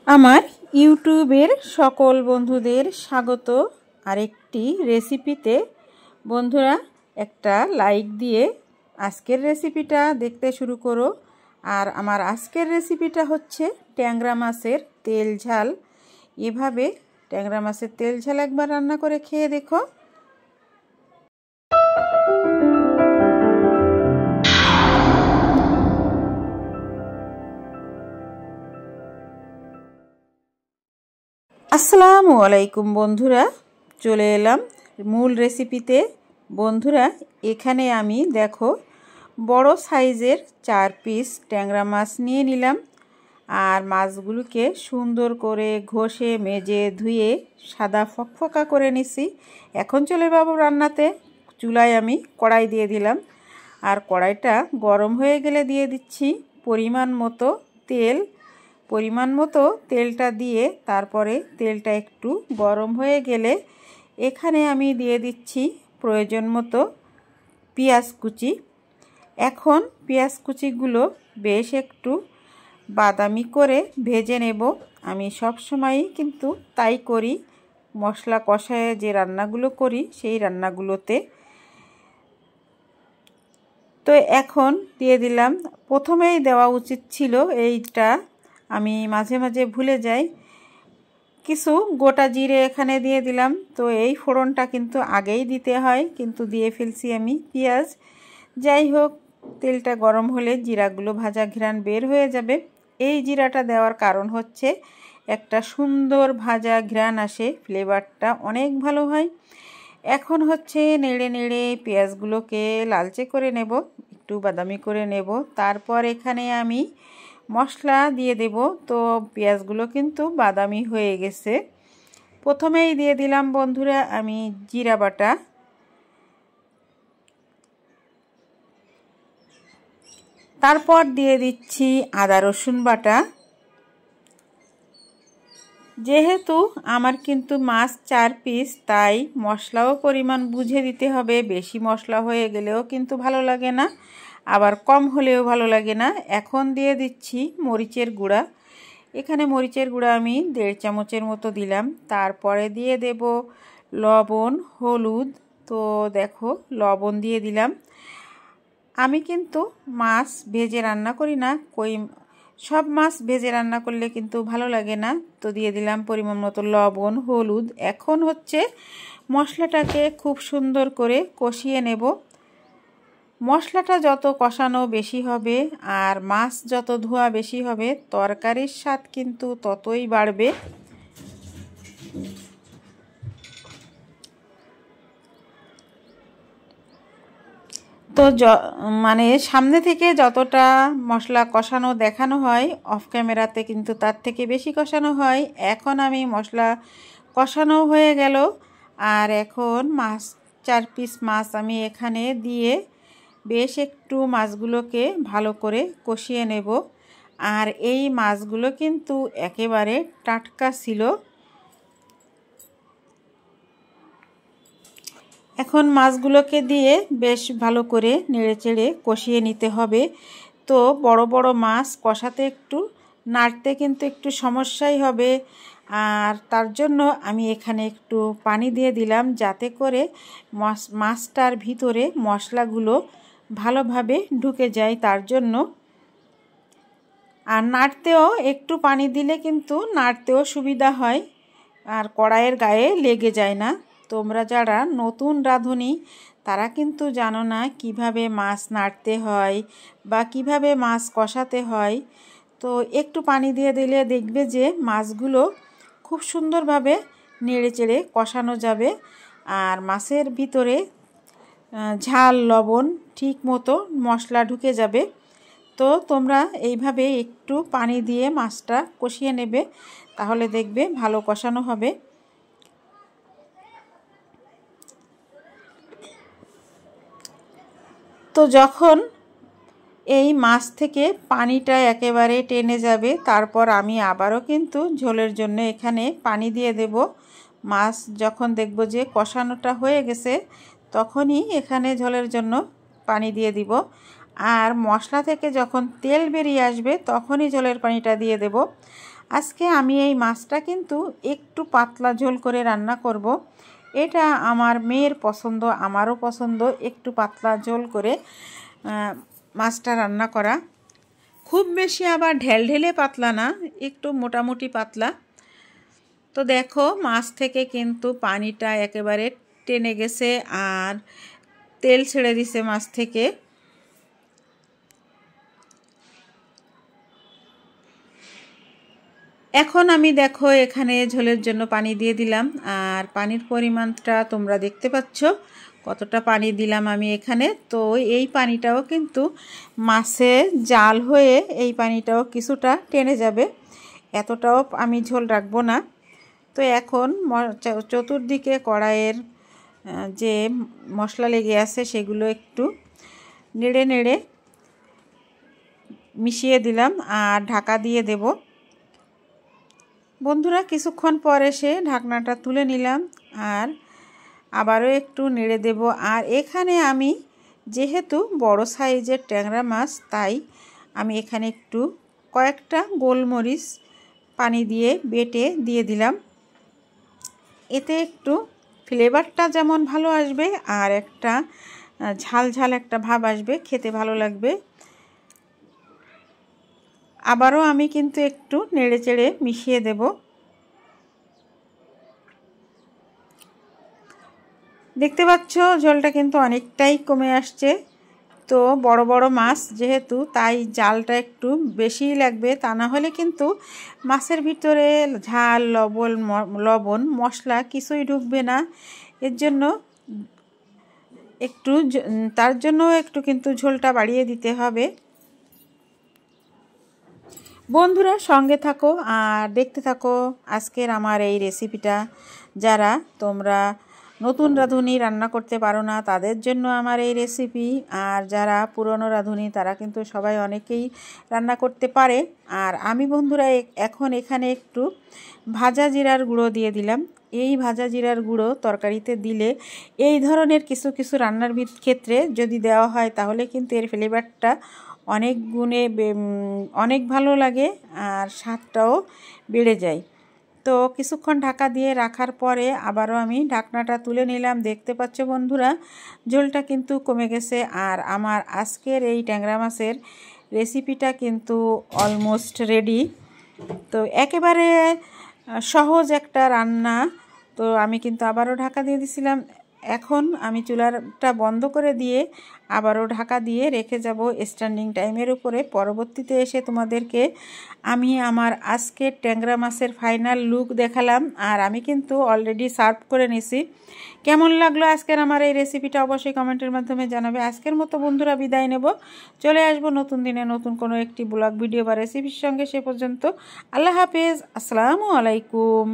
আমার ইউটিউবের সকল বন্ধুদের স্বাগত আরেকটি রেসিপিতে। বন্ধুরা, একটা লাইক দিয়ে আজকের রেসিপিটা দেখতে শুরু করো। আর আমার আজকের রেসিপিটা হচ্ছে ট্যাংরা মাছের তেল ঝাল। এভাবে ট্যাংরা মাছের তেল ঝাল একবার রান্না করে খেয়ে দেখো। আসসালামু আলাইকুম বন্ধুরা, চলে এলাম মূল রেসিপিতে। বন্ধুরা, এখানে আমি দেখো বড় সাইজের 4 পিস ট্যাংরা মাছ নিয়ে নিলাম। আর মাছগুলোকে সুন্দর করে ঘষে মেজে ধুয়ে সাদা ফকফকা করে নিছি। এখন চলে যাবো রান্নাতে। চুলায় আমি কড়াই দিয়ে দিলাম, আর কড়াইটা গরম হয়ে গেলে দিয়ে দিচ্ছি পরিমাণ মতো তেল। পরিমাণ মতো তেলটা দিয়ে তারপরে তেলটা একটু গরম হয়ে গেলে এখানে আমি দিয়ে দিচ্ছি প্রয়োজন মতো পেঁয়াজ কুচি। এখন পেঁয়াজ কুচিগুলো বেশ একটু বাদামি করে ভেজে নেব। আমি সব সময়ই কিন্তু তাই করি, মশলা কষায় যে রান্নাগুলো করি সেই রান্নাগুলোতে। তো এখন দিয়ে দিলাম, প্রথমেই দেওয়া উচিত ছিল এইটা, আমি মাঝে মাঝে ভুলে যাই, কিছু গোটা জিরে এখানে দিয়ে দিলাম। তো এই ফোড়নটা কিন্তু আগেই দিতে হয়, কিন্তু দিয়ে ফেলছি আমি পেঁয়াজ। যাই হোক, তেলটা গরম হলে জিরাগুলো ভাজা ঘ্রাণ বের হয়ে যাবে। এই জিরাটা দেওয়ার কারণ হচ্ছে একটা সুন্দর ভাজা ঘ্রাণ আসে, ফ্লেভারটা অনেক ভালো হয়। এখন হচ্ছে নেড়ে নেড়ে পেঁয়াজগুলোকে লালচে করে নেব, একটু বাদামি করে নেব। তারপর এখানে আমি মশলা দিয়ে দেব। তো পেঁয়াজগুলো কিন্তু বাদামি হয়ে গেছে। প্রথমেই দিয়ে দিলাম বন্ধুরা আমি জিরা বাটা, তারপর দিয়ে দিচ্ছি আদা রসুন বাটা। যেহেতু আমার কিন্তু মাছ 4 পিস, তাই মশলাও পরিমাণ বুঝে দিতে হবে। বেশি মশলা হয়ে গেলেও কিন্তু ভালো লাগে না, আবার কম হলেও ভালো লাগে না। এখন দিয়ে দিচ্ছি মরিচের গুঁড়া। এখানে মরিচের গুঁড়া আমি 1.5 চামচের মতো দিলাম। তারপরে দিয়ে দেব লবণ, হলুদ। তো দেখো লবণ দিয়ে দিলাম। আমি কিন্তু মাছ ভেজে রান্না করি না, সব মাছ ভেজে রান্না করলে কিন্তু ভালো লাগে না। তো দিয়ে দিলাম পরিমাণ মতো লবণ, হলুদ। এখন হচ্ছে মশলাটাকে খুব সুন্দর করে কষিয়ে নেব। মশলাটা যত কষানো বেশি হবে আর মাছ যত ধোয়া বেশি হবে, তরকারির স্বাদ কিন্তু ততই বাড়বে। তো মানে সামনে থেকে যতটা মশলা কষানো দেখানো হয়, অফ ক্যামেরাতে কিন্তু তার থেকে বেশি কষানো হয়। এখন আমি মশলা কষানো হয়ে গেল, আর এখন 4 পিস মাছ আমি এখানে দিয়ে বেশ একটু মাছগুলোকে ভালো করে কষিয়ে নেব। আর এই মাছগুলো কিন্তু একেবারে টাটকা ছিল। এখন মাছগুলোকে দিয়ে বেশ ভালো করে নেড়েচেড়ে কষিয়ে নিতে হবে। তো বড় বড় মাছ কষাতে একটু নাড়তে কিন্তু একটু সমস্যাই হবে, আর তার জন্য আমি এখানে একটু পানি দিয়ে দিলাম, যাতে করে মাছটার ভিতরে মশলাগুলো ভালোভাবে ঢুকে যায় তার জন্য। আর নাড়তেও একটু পানি দিলে কিন্তু নাড়তেও সুবিধা হয়, আর কড়াইয়ের গায়ে লেগে যায় না। তোমরা যারা নতুন রাঁধুনি তারা কিন্তু জানো না কিভাবে মাছ নাড়তে হয় বা কিভাবে মাছ কষাতে হয়। তো একটু পানি দিয়ে দিলে দেখবে যে মাছগুলো খুব সুন্দরভাবে নেড়েচেড়ে কষানো যাবে, আর মাছের ভিতরে ঝাল লবণ ঠিক মতো মশলা ঢুকে যাবে। তো তোমরা এইভাবে একটু পানি দিয়ে মাছটা কষিয়ে নেবে, তাহলে দেখবে ভালো কষানো হবে। তো যখন এই মাছ থেকে পানিটা একেবারে টেনে যাবে, তারপর আমি আবারও কিন্তু ঝোলের জন্য এখানে পানি দিয়ে দেব। মাছ যখন দেখব যে কষানোটা হয়ে গেছে, তখনই এখানে ঝোলের জন্য পানি দিয়ে দিব। আর মশলা থেকে যখন তেল বেরিয়ে আসবে তখনই ঝোলের পানিটা দিয়ে দেব। আজকে আমি এই মাছটা কিন্তু একটু পাতলা ঝোল করে রান্না করব। এটা আমার মেয়ের পছন্দ, আমারও পছন্দ একটু পাতলা ঝোল করে মাছটা রান্না করা। খুব বেশি আবার ঢেলঢেলে পাতলা না, একটু মোটামুটি পাতলা। তো দেখো মাছ থেকে কিন্তু পানিটা একেবারে টেনে গেছে আর তেল ছেড়ে দিছে মাছ থেকে। এখন আমি দেখো এখানে ঝোলের জন্য পানি দিয়ে দিলাম, আর পানির পরিমাণটা তোমরা দেখতে পাচ্ছ কতটা পানি দিলাম আমি এখানে। তো এই পানিটাও কিন্তু মাছে জাল হয়ে এই পানিটাও কিছুটা টেনে যাবে, এতটাও আমি ঝোল রাখবো না। তো এখন চতুর্দিকে কড়াইয়ের যে মশলা লেগে আছে সেগুলো একটু নেড়ে নেড়ে মিশিয়ে দিলাম আর ঢাকা দিয়ে দেব। বন্ধুরা কিছুক্ষণ পর এসে ঢাকনাটা তুলে নিলাম আর আবারও একটু নেড়ে দেব। আর এখানে আমি যেহেতু বড় সাইজের ট্যাংরা মাছ, তাই আমি এখানে একটু কয়েকটা গোলমরিচ পানি দিয়ে বেটে দিয়ে দিলাম। এতে একটু ফ্লেভারটা যেমন ভালো আসবে আর একটা ঝাল ঝাল একটা ভাব আসবে, খেতে ভালো লাগবে। আবারও আমি কিন্তু একটু নেড়ে চেড়ে মিশিয়ে দেব। দেখতে পাচ্ছ ঝোলটা কিন্তু অনেকটাই কমে আসছে। তো বড় বড় মাছ যেহেতু, তাই জালটা একটু বেশিই লাগবে, তা না হলে কিন্তু মাছের ভিতরে ঝাল লবণ মশলা কিছুই ঢুকবে না। এর জন্য তার জন্য একটু কিন্তু ঝোলটা বাড়িয়ে দিতে হবে। বন্ধুরা সঙ্গে থাকো আর দেখতে থাকো আজকের আমার এই রেসিপিটা। যারা তোমরা নতুন রাঁধুনি রান্না করতে পারো না তাদের জন্য আমার এই রেসিপি, আর যারা পুরনো রাঁধুনি তারা কিন্তু সবাই অনেকেই রান্না করতে পারে। আর আমি বন্ধুরা এখন এখানে একটু ভাজা জিরার গুঁড়ো দিয়ে দিলাম। এই ভাজা জিরার গুঁড়ো তরকারিতে দিলে, এই ধরনের কিছু কিছু রান্নার ক্ষেত্রে যদি দেওয়া হয় তাহলে কিন্তু এর ফ্লেভারটা অনেক গুণে অনেক ভালো লাগে আর স্বাদটাও বেড়ে যায়। তো কিছুক্ষণ ঢাকা দিয়ে রাখার পরে আবারও আমি ঢাকনাটা তুলে নিলাম। দেখতে পাচ্ছ বন্ধুরা ঝোলটা কিন্তু কমে গেছে আর আমার আজকের এই ট্যাংরা মাছের রেসিপিটা কিন্তু অলমোস্ট রেডি। তো একেবারে সহজ একটা রান্না। তো আমি কিন্তু আবারও ঢাকা দিয়ে দিছিলাম। এখন আমি চুলাটা বন্ধ করে দিয়ে আবারও ঢাকা দিয়ে রেখে যাব স্ট্যান্ডিং টাইমের উপরে। পরবর্তীতে এসে তোমাদেরকে আমি আমার আজকের ট্যাংরা মাছের ফাইনাল লুক দেখালাম। আর আমি কিন্তু অলরেডি সার্ভ করে নিছি। কেমন লাগলো আজকের আমার এই রেসিপিটা অবশ্যই কমেন্টের মাধ্যমে জানাবে। আজকের মতো বন্ধুরা বিদায় নেব, চলে আসবো নতুন দিনে নতুন কোনো একটি ব্লগ ভিডিও বা রেসিপির সঙ্গে। সে পর্যন্ত আল্লাহ হাফেজ, আসসালামু আলাইকুম।